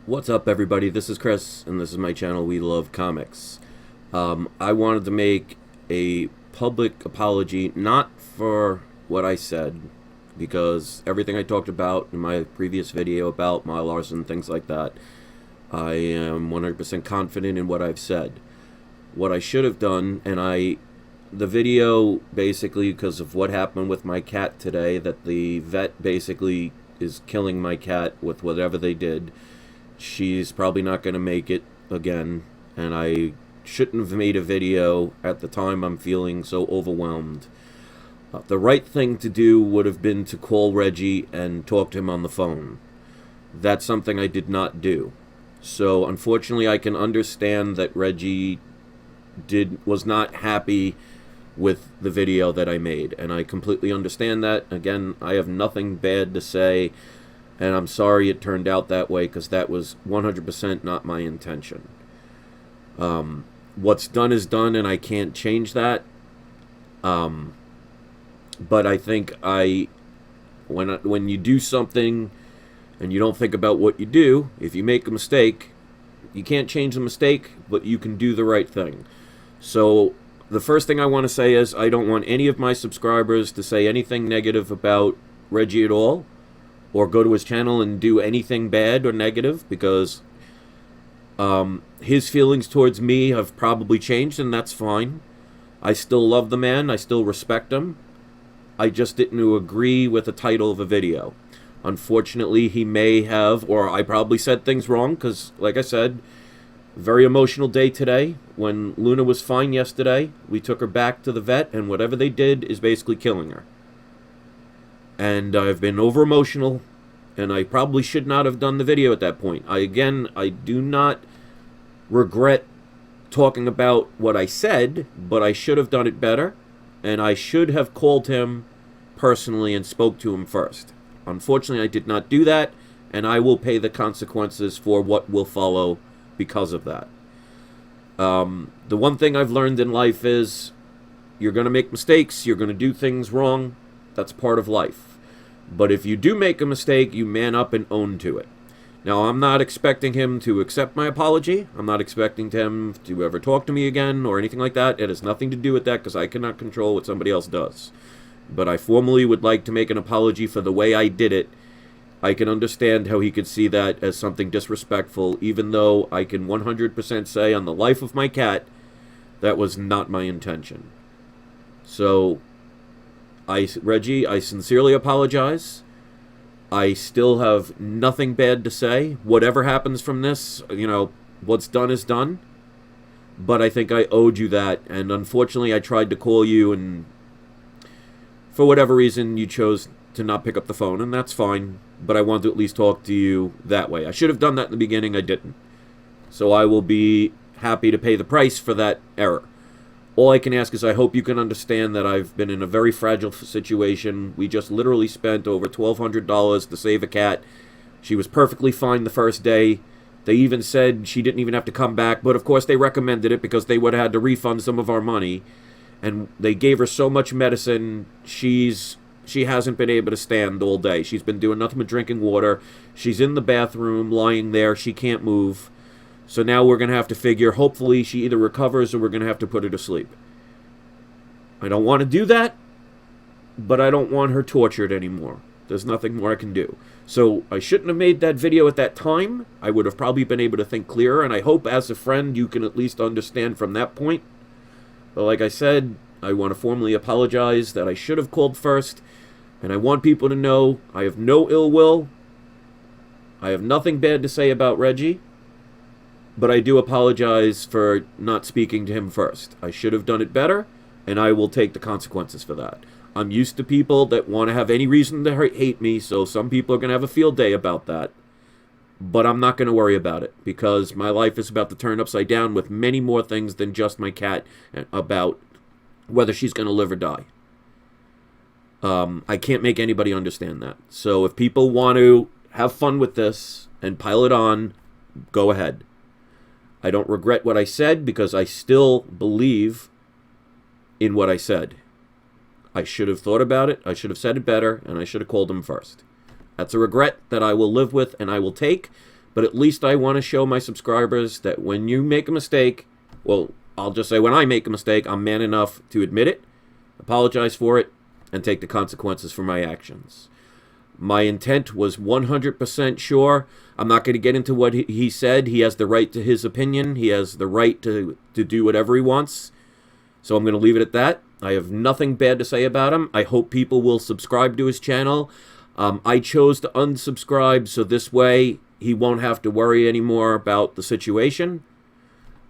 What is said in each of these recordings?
What's up, everybody? This is Chris, and this is my channel, We Love Comics. I wanted to make a public apology, not for what I said, because everything I talked about in my previous video about Mylars and things like that, I am 100% confident in what I've said. What I should have done, the video, basically, because of what happened with my cat today, that the vet basically is killing my cat with whatever they did. She's probably not going to make it again, and I shouldn't have made a video at the time. I'm feeling so overwhelmed. The right thing to do would have been to call Reggie and talk to him on the phone. That's something I did not do. So unfortunately, I can understand that Reggie was not happy with the video that I made, and I completely understand that. Again, I have nothing bad to say, and I'm sorry it turned out that way, because that was 100% not my intention. What's done is done, and I can't change that. But I think when you do something and you don't think about what you do, if you make a mistake, you can't change the mistake, but you can do the right thing. So the first thing I want to say is I don't want any of my subscribers to say anything negative about Reggie at all, or go to his channel and do anything bad or negative, because his feelings towards me have probably changed, and that's fine. I still love the man. I still respect him. I just didn't agree with the title of a video. Unfortunately, he may have, or I probably said things wrong, because, like I said, very emotional day today. When Luna was fine yesterday, we took her back to the vet, and whatever they did is basically killing her. And I've been over emotional, and I probably should not have done the video at that point. I do not regret talking about what I said, but I should have done it better, and I should have called him personally and spoke to him first. Unfortunately, I did not do that, and I will pay the consequences for what will follow because of that. The one thing I've learned in life is you're going to make mistakes, you're going to do things wrong. That's part of life. But if you do make a mistake, you man up and own to it. Now, I'm not expecting him to accept my apology. I'm not expecting him to ever talk to me again or anything like that. It has nothing to do with that, because I cannot control what somebody else does. But I formally would like to make an apology for the way I did it. I can understand how he could see that as something disrespectful, even though I can 100% say on the life of my cat, that was not my intention. So, Reggie, I sincerely apologize. I still have nothing bad to say. Whatever happens from this, what's done is done. But I think I owed you that, and unfortunately I tried to call you, and for whatever reason you chose to not pick up the phone, and that's fine. But I wanted to at least talk to you that way. I should have done that in the beginning, I didn't. So I will be happy to pay the price for that error. All I can ask is I hope you can understand that I've been in a very fragile situation. We just literally spent over $1,200 to save a cat. She was perfectly fine the first day. They even said she didn't even have to come back, but of course they recommended it because they would have had to refund some of our money. And they gave her so much medicine, she hasn't been able to stand all day. She's been doing nothing but drinking water. She's in the bathroom, lying there. She can't move. So now we're going to have to figure, hopefully she either recovers or we're going to have to put her to sleep. I don't want to do that, but I don't want her tortured anymore. There's nothing more I can do. So I shouldn't have made that video at that time. I would have probably been able to think clearer, and I hope as a friend you can at least understand from that point. But like I said, I want to formally apologize that I should have called first, and I want people to know I have no ill will. I have nothing bad to say about Reggie. But I do apologize for not speaking to him first. I should have done it better, and I will take the consequences for that. I'm used to people that want to have any reason to hate me, so some people are going to have a field day about that. But I'm not going to worry about it, because my life is about to turn upside down with many more things than just my cat, about whether she's going to live or die. I can't make anybody understand that. So if people want to have fun with this and pile it on, go ahead. I don't regret what I said, because I still believe in what I said. I should have thought about it, I should have said it better, and I should have called him first. That's a regret that I will live with and I will take, but at least I want to show my subscribers that when you make a mistake, well, I'll just say when I make a mistake, I'm man enough to admit it, apologize for it, and take the consequences for my actions. My intent was 100% sure. I'm not going to get into what he said. He has the right to his opinion. He has the right to do whatever he wants. So I'm going to leave it at that. I have nothing bad to say about him. I hope people will subscribe to his channel. I chose to unsubscribe so this way he won't have to worry anymore about the situation.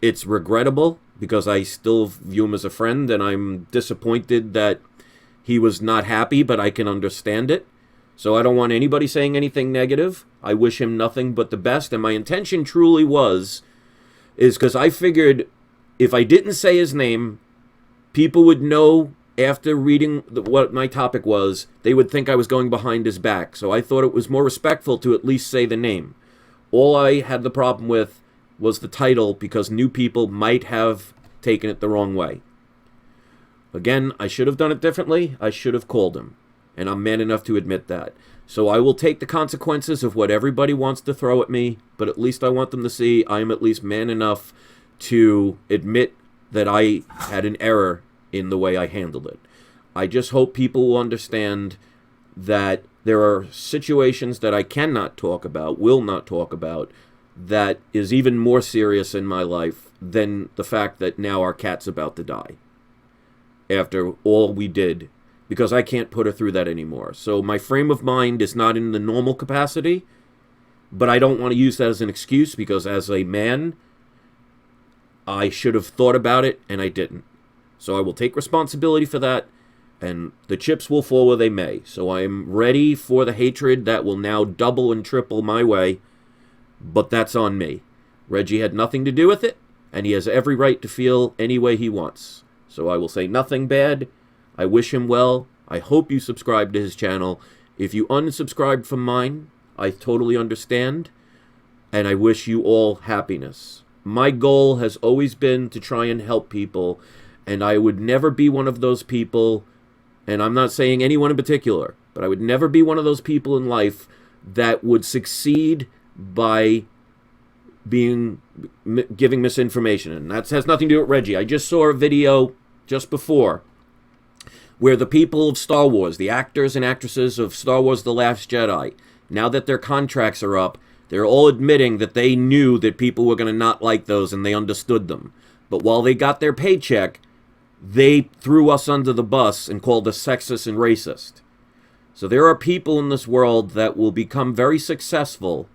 It's regrettable because I still view him as a friend, and I'm disappointed that he was not happy, but I can understand it. So I don't want anybody saying anything negative. I wish him nothing but the best, and my intention truly is because I figured if I didn't say his name, people would know after reading what my topic was, they would think I was going behind his back. So I thought it was more respectful to at least say the name. All I had the problem with was the title because new people might have taken it the wrong way. Again, I should have done it differently. I should have called him. And I'm man enough to admit that. So I will take the consequences of what everybody wants to throw at me, but at least I want them to see I am at least man enough to admit that I had an error in the way I handled it. I just hope people will understand that there are situations that I cannot talk about, will not talk about, that is even more serious in my life than the fact that now our cat's about to die after all we did, because I can't put her through that anymore. So my frame of mind is not in the normal capacity, but I don't want to use that as an excuse because as a man, I should have thought about it and I didn't. So I will take responsibility for that, and the chips will fall where they may. So I am ready for the hatred that will now double and triple my way, but that's on me. Reggie had nothing to do with it, and he has every right to feel any way he wants. So I will say nothing bad. I wish him well. I hope you subscribe to his channel. If you unsubscribed from mine, I totally understand, and I wish you all happiness. My goal has always been to try and help people, and I would never be one of those people, and I'm not saying anyone in particular, but I would never be one of those people in life that would succeed by giving misinformation. And that has nothing to do with Reggie. I just saw a video just before where the people of Star Wars, the actors and actresses of Star Wars The Last Jedi, now that their contracts are up, they're all admitting that they knew that people were going to not like those and they understood them. But while they got their paycheck, they threw us under the bus and called us sexist and racist. So there are people in this world that will become very successful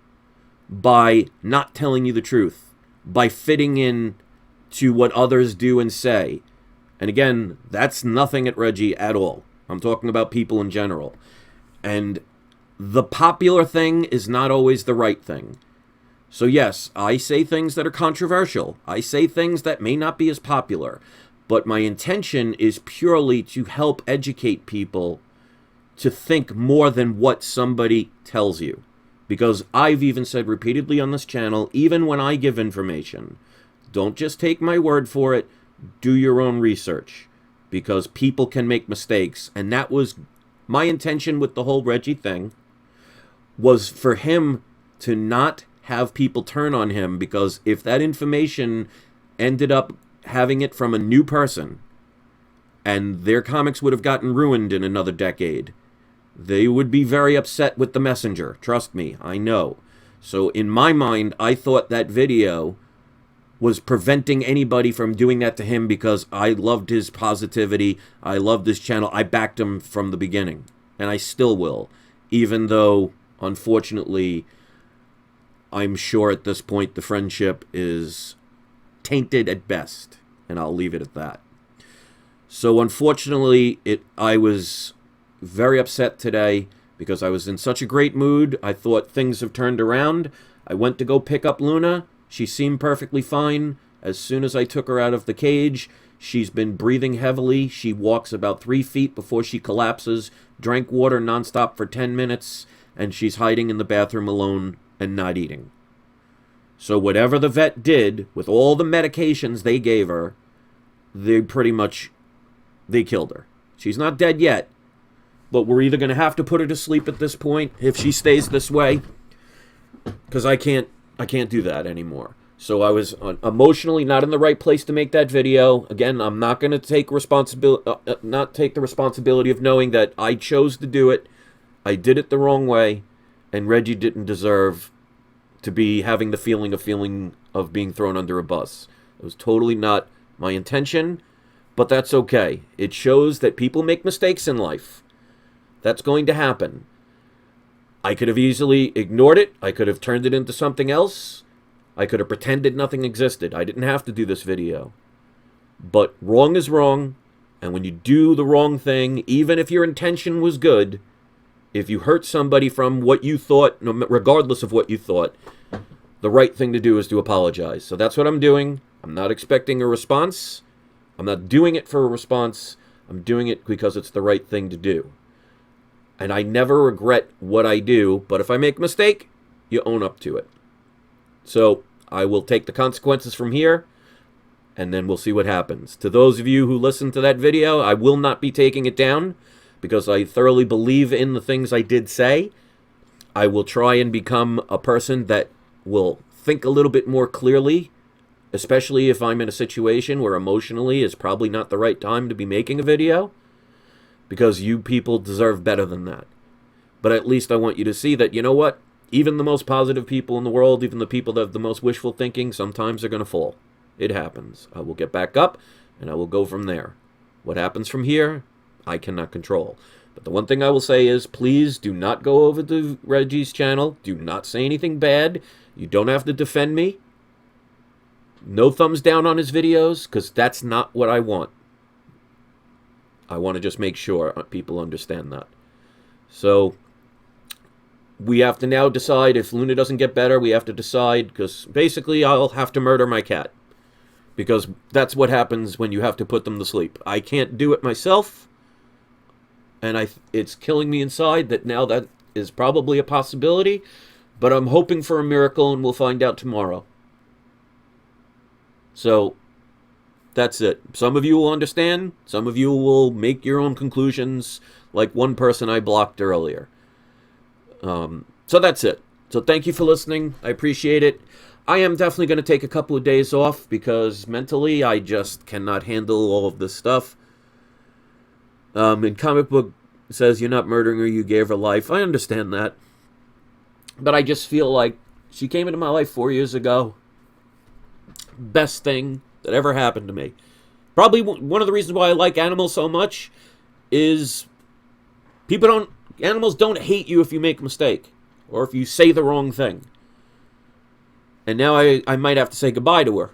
by not telling you the truth, by fitting in to what others do and say. And again, that's nothing at Reggie at all. I'm talking about people in general. And the popular thing is not always the right thing. So yes, I say things that are controversial. I say things that may not be as popular. But my intention is purely to help educate people to think more than what somebody tells you. Because I've even said repeatedly on this channel, even when I give information, don't just take my word for it, do your own research. Because people can make mistakes. And that was my intention with the whole Reggie thing, was for him to not have people turn on him. Because if that information ended up having it from a new person, and their comics would have gotten ruined in another decade, they would be very upset with the messenger. Trust me, I know. So in my mind, I thought that video was preventing anybody from doing that to him because I loved his positivity. I loved his channel. I backed him from the beginning. And I still will. Even though, unfortunately, I'm sure at this point the friendship is tainted at best. And I'll leave it at that. So unfortunately, I was very upset today because I was in such a great mood. I thought things have turned around. I went to go pick up Luna. She seemed perfectly fine. As soon as I took her out of the cage, she's been breathing heavily. She walks about 3 feet before she collapses, drank water nonstop for 10 minutes, and she's hiding in the bathroom alone and not eating. So whatever the vet did with all the medications they gave her, they killed her. She's not dead yet, but we're either going to have to put her to sleep at this point if she stays this way, because I can't I can't do that anymore. So I was emotionally not in the right place to make that video. Again, I'm not going to take not take the responsibility of knowing that I chose to do it. I did it the wrong way, and Reggie didn't deserve to be having the feeling of being thrown under a bus. It was totally not my intention, but that's okay. It shows that people make mistakes in life. That's going to happen. I could have easily ignored it. I could have turned it into something else. I could have pretended nothing existed. I didn't have to do this video. But wrong is wrong, and when you do the wrong thing, even if your intention was good, if you hurt somebody from what you thought, regardless of what you thought, the right thing to do is to apologize. So that's what I'm doing. I'm not expecting a response. I'm not doing it for a response. I'm doing it because it's the right thing to do. And I never regret what I do, but if I make a mistake, you own up to it. So I will take the consequences from here, and then we'll see what happens. To those of you who listened to that video, I will not be taking it down because I thoroughly believe in the things I did say. I will try and become a person that will think a little bit more clearly, especially if I'm in a situation where emotionally is probably not the right time to be making a video, because you people deserve better than that. But at least I want you to see that, you know what? Even the most positive people in the world, even the people that have the most wishful thinking, sometimes they're going to fall. It happens. I will get back up, and I will go from there. What happens from here, I cannot control. But the one thing I will say is, please do not go over to Reggie's channel. Do not say anything bad. You don't have to defend me. No thumbs down on his videos, because that's not what I want. I want to just make sure people understand that. So we have to now decide if Luna doesn't get better. We have to decide, because basically I'll have to murder my cat, because that's what happens when you have to put them to sleep. I can't do it myself, and it's killing me inside that now that is probably a possibility, but I'm hoping for a miracle, and we'll find out tomorrow. So that's it. Some of you will understand. Some of you will make your own conclusions, like one person I blocked earlier. So that's it. So thank you for listening. I appreciate it. I am definitely going to take a couple of days off because mentally I just cannot handle all of this stuff. In comic book it says you're not murdering her, you gave her life. I understand that. But I just feel like she came into my life 4 years ago. Best thing that ever happened to me. Probably one of the reasons why I like animals so much is animals don't hate you if you make a mistake or if you say the wrong thing. And now I might have to say goodbye to her.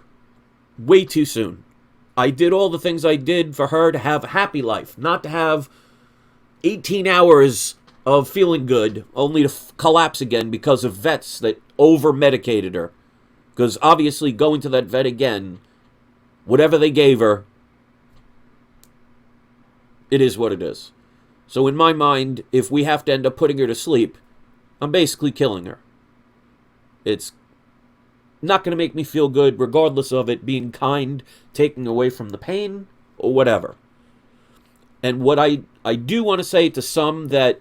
Way too soon. I did all the things I did for her to have a happy life, not to have 18 hours of feeling good only to collapse again because of vets that over-medicated her. Because obviously going to that vet again, whatever they gave her, it is what it is. So in my mind, if we have to end up putting her to sleep, I'm basically killing her. It's not going to make me feel good, regardless of it being kind, taking away from the pain, or whatever. And what I do want to say to some that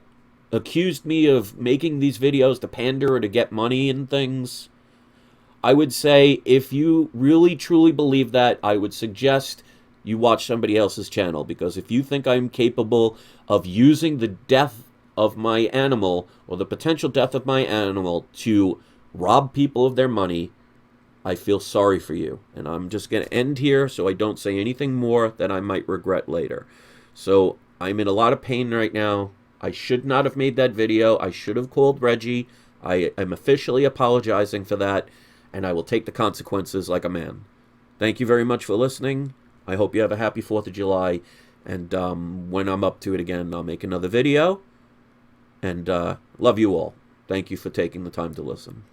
accused me of making these videos to pander or to get money and things, I would say if you really truly believe that, I would suggest you watch somebody else's channel, because if you think I'm capable of using the death of my animal or the potential death of my animal to rob people of their money, I feel sorry for you. And I'm just going to end here so I don't say anything more that I might regret later. So I'm in a lot of pain right now. I should not have made that video. I should have called Reggie. I am officially apologizing for that, and I will take the consequences like a man. Thank you very much for listening. I hope you have a happy 4th of July, and when I'm up to it again, I'll make another video, and love you all. Thank you for taking the time to listen.